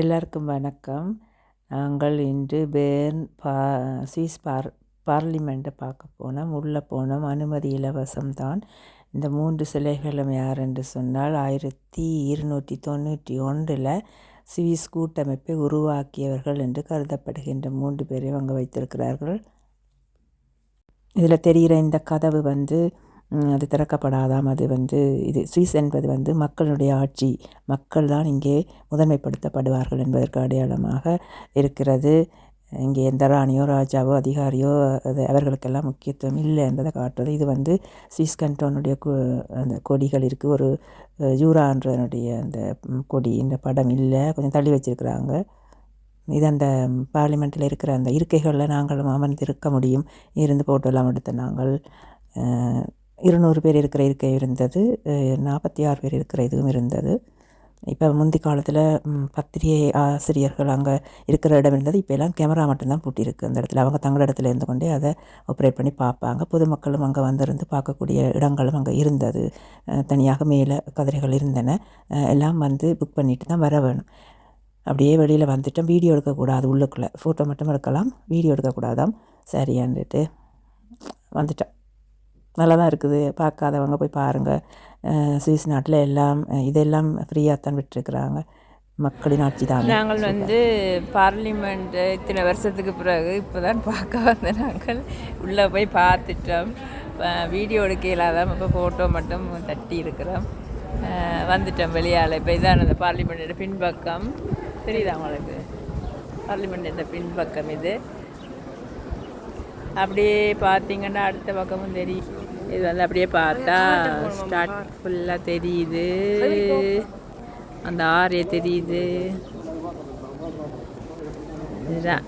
எல்லாருக்கும் வணக்கம். நாங்கள் இன்று பேர்ன் சுவிஸ் பார்லிமெண்ட்டை பார்க்க போனோம். உள்ளே போனோம். அனுமதி இலவசம்தான். இந்த 3 சிலைகளும் யார் என்று சொன்னால் 1291 சுவிஸ் கூட்டமைப்பை உருவாக்கியவர்கள் என்று கருதப்படுகின்ற 3 பேரையும் அங்கே வைத்திருக்கிறார்கள். இதில் தெரிகிற இந்த கதவு அது திறக்கப்படாதாம். அது இது சுவிஸ் என்பது மக்களுடைய ஆட்சி, மக்கள் தான் இங்கே முதன்மைப்படுத்தப்படுவார்கள் என்பதற்கு அடையாளமாக இருக்கிறது. இங்கே எந்த ராணியோ ராஜாவோ அதிகாரியோ அவர்களுக்கெல்லாம் முக்கியத்துவம் இல்லை என்பதை காட்டுறது. இது சுவிஸ் கண்டோனுடைய அந்த கொடிகள் இருக்குது. ஒரு ஜூரான்றனுடைய அந்த கொடி இந்த படம் இல்லை, கொஞ்சம் தள்ளி வச்சுருக்குறாங்க. இது அந்த பார்லிமெண்ட்டில் இருக்கிற அந்த இருக்கைகளில் நாங்களும் அமர்ந்திருக்க முடியும். இருந்து போட்டோலாம் எடுத்த நாங்கள் 200 பேர் இருக்கிற இருக்கை இருந்தது, 46 பேர் இருக்கிற இதுவும் இருந்தது. இப்போ முந்தி காலத்தில் பத்திரிகை ஆசிரியர்கள் அங்கே இருக்கிற இடம் இருந்தது. இப்போ எல்லாம் கேமரா மட்டும்தான் பூட்டியிருக்கு அந்த இடத்துல. அவங்க தங்கள இடத்துல இருந்து கொண்டே அதை ஆப்ரேட் பண்ணி பார்ப்பாங்க. பொதுமக்களும் அங்கே வந்திருந்து பார்க்கக்கூடிய இடங்களும் அங்கே இருந்தது. தனியாக மேலே கதிரைகள் இருந்தன. எல்லாம் புக் பண்ணிட்டு தான் வர வேணும். அப்படியே வெளியில் வந்துட்டோம். வீடியோ எடுக்கக்கூடாது, உள்ளுக்குள்ளே ஃபோட்டோ மட்டும் எடுக்கலாம், வீடியோ எடுக்கக்கூடாதாம். சரியான்ட்டு வந்துட்டோம். நல்லா தான் இருக்குது, பார்க்காதவங்க போய் பாருங்கள். சுவிஸ் நாட்டில் இதெல்லாம் ஃப்ரீயாக தான் விட்டுருக்குறாங்க. மக்களின் ஆட்சி தான். நாங்கள் பார்லிமெண்ட் இத்தனை வருஷத்துக்கு பிறகு இப்போ தான் பார்க்க வந்த நாங்கள் உள்ளே போய் பார்த்துட்டோம். வீடியோ எடுக்க இல்லாதான் இப்போ ஃபோட்டோ மட்டும் தட்டி இருக்கிறோம். வந்துட்டோம் வெளியால். இப்போ இதான் அந்த பார்லிமெண்ட்டோட பின்பக்கம் தெரியுதா உங்களுக்கு? பார்லிமெண்ட்டோட பின்பக்கம் இது. அப்படியே பார்த்தீங்கன்னா அடுத்த பக்கமும் தெரியும். இது அப்படியே பார்த்தா ஸ்டார்ட் ஃபுல்லாக தெரியுது, அந்த ஆரே தெரியுது. இதுதான்